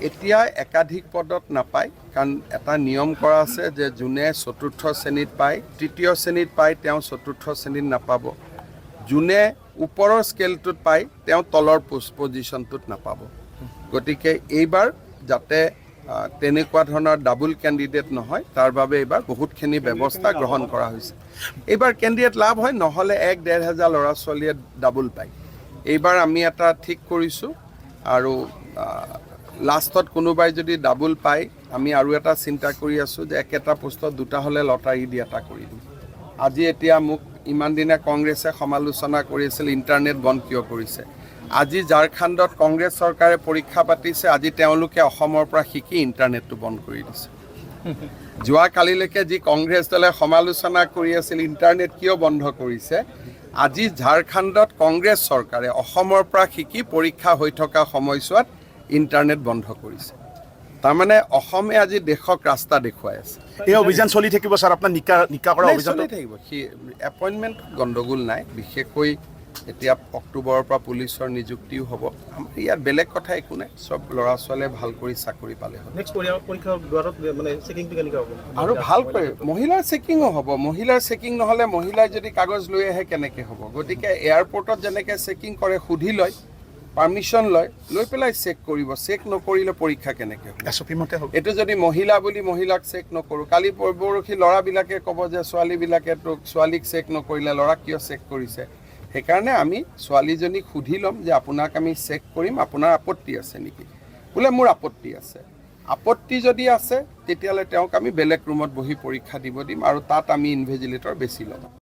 এতিয়া একাধিক পদত নাপায়, কাৰণ এটা নিয়ম কৰা আছে যে যোনে চতুৰ্থ শ্ৰেণীত পায়, তৃতীয় শ্ৰেণীত পায়, তেওঁ চতুৰ্থ শ্ৰেণীত নাপাব। যোনে ওপৰৰ স্কেলটোত পায়, তেওঁ তলৰ পজিশ্যনটোত নাপাব। গতিকে এইবাৰ যাতে তেনেকুৱা ধৰণৰ ডাবল কেণ্ডিডেট নহয়, তাৰ বাবে এইবাৰ বহুতখিনি ব্যৱস্থা গ্ৰহণ কৰা হৈছে। এইবাৰ কেণ্ডিডেট লাভ হয়, নহ'লে 1-1.5 হাজাৰ ল'ৰা ছোৱালীয়ে ডাবল পায়। এইবাৰ আমি এটা ঠিক কৰিছোঁ, আৰু লাষ্টত কোনোবাই যদি ডাবল পায়, আমি আৰু এটা চিন্তা কৰি আছোঁ যে একেটা পোষ্টত দুটা হ'লে লটাৰী দি এটা কৰি দিম। আজি এতিয়া মোক ইমান দিনে কংগ্ৰেছে সমালোচনা কৰি আছিল, ইণ্টাৰনেট বন্ধ কিয় কৰিছে। আজি ঝাৰখণ্ডত কংগ্ৰেছ চৰকাৰে পৰীক্ষা পাতিছে, আজি তেওঁলোকে অসমৰ পৰা শিকি ইণ্টাৰনেটটো বন্ধ কৰি দিছে। যোৱাকালিলৈকে যি কংগ্ৰেছ দলে সমালোচনা কৰি আছিল ইণ্টাৰনেট কিয় বন্ধ কৰিছে, আজি ঝাৰখণ্ডত কংগ্ৰেছ চৰকাৰে অসমৰ পৰা শিকি পৰীক্ষা হৈ থকা সময়ছোৱাত ইণ্টাৰনেট বন্ধ কৰিছে। তাৰমানে অসমে আজি দেশক ৰাস্তা দেখুৱাই আছে। এই অভিযান চলি থাকিব ছাৰ, আপোনাৰ নিকা কৰা অভিযান চলি থাকিব। এপইণ্টমেণ্ট গণ্ডগোল নাই, বিশেষকৈ এতিয়া অক্টোবৰৰ পৰা পুলিচৰ নিযুক্তিও হ'ব। আমাৰ ইয়াত বেলেগ কথা একো নাই, চব ল'ৰা ছোৱালীয়ে ভাল কৰি চাকৰি পালে হ'ল। আৰু ভাল কৰি মহিলাৰ চেকিঙো হ'ব। মহিলাৰ চেকিং নহ'লে মহিলাই যদি কাগজ লৈ আহে কেনেকৈ হ'ব। গতিকে এয়াৰপৰ্টত যেনেকৈ চেকিং কৰে, সুধি লয়, পাৰ্মিশ্যন লয়, লৈ পেলাই চেক কৰিব। চেক নকৰিলে পৰীক্ষা কেনেকৈ হ'ব। এছঅপিমতে হ'ব। এইটো যদি মহিলা বুলি মহিলাক চেক নকৰোঁ, কালি পৰহি ল'ৰাবিলাকে ক'ব যে ছোৱালীবিলাকে তোক ছোৱালীক চেক নকৰিলে, ল'ৰাক কিয় চেক কৰিছে। সেইকাৰণে আমি ছোৱালীজনীক সুধি ল'ম যে আপোনাক আমি চেক কৰিম, আপোনাৰ আপত্তি আছে নেকি। বোলে মোৰ আপত্তি আছে। আপত্তি যদি আছে তেতিয়াহ'লে তেওঁক আমি বেলেগ ৰুমত বহি পৰীক্ষা দিব দিম, আৰু তাত আমি ইনভিজিলেটৰ বেছি ল'ম।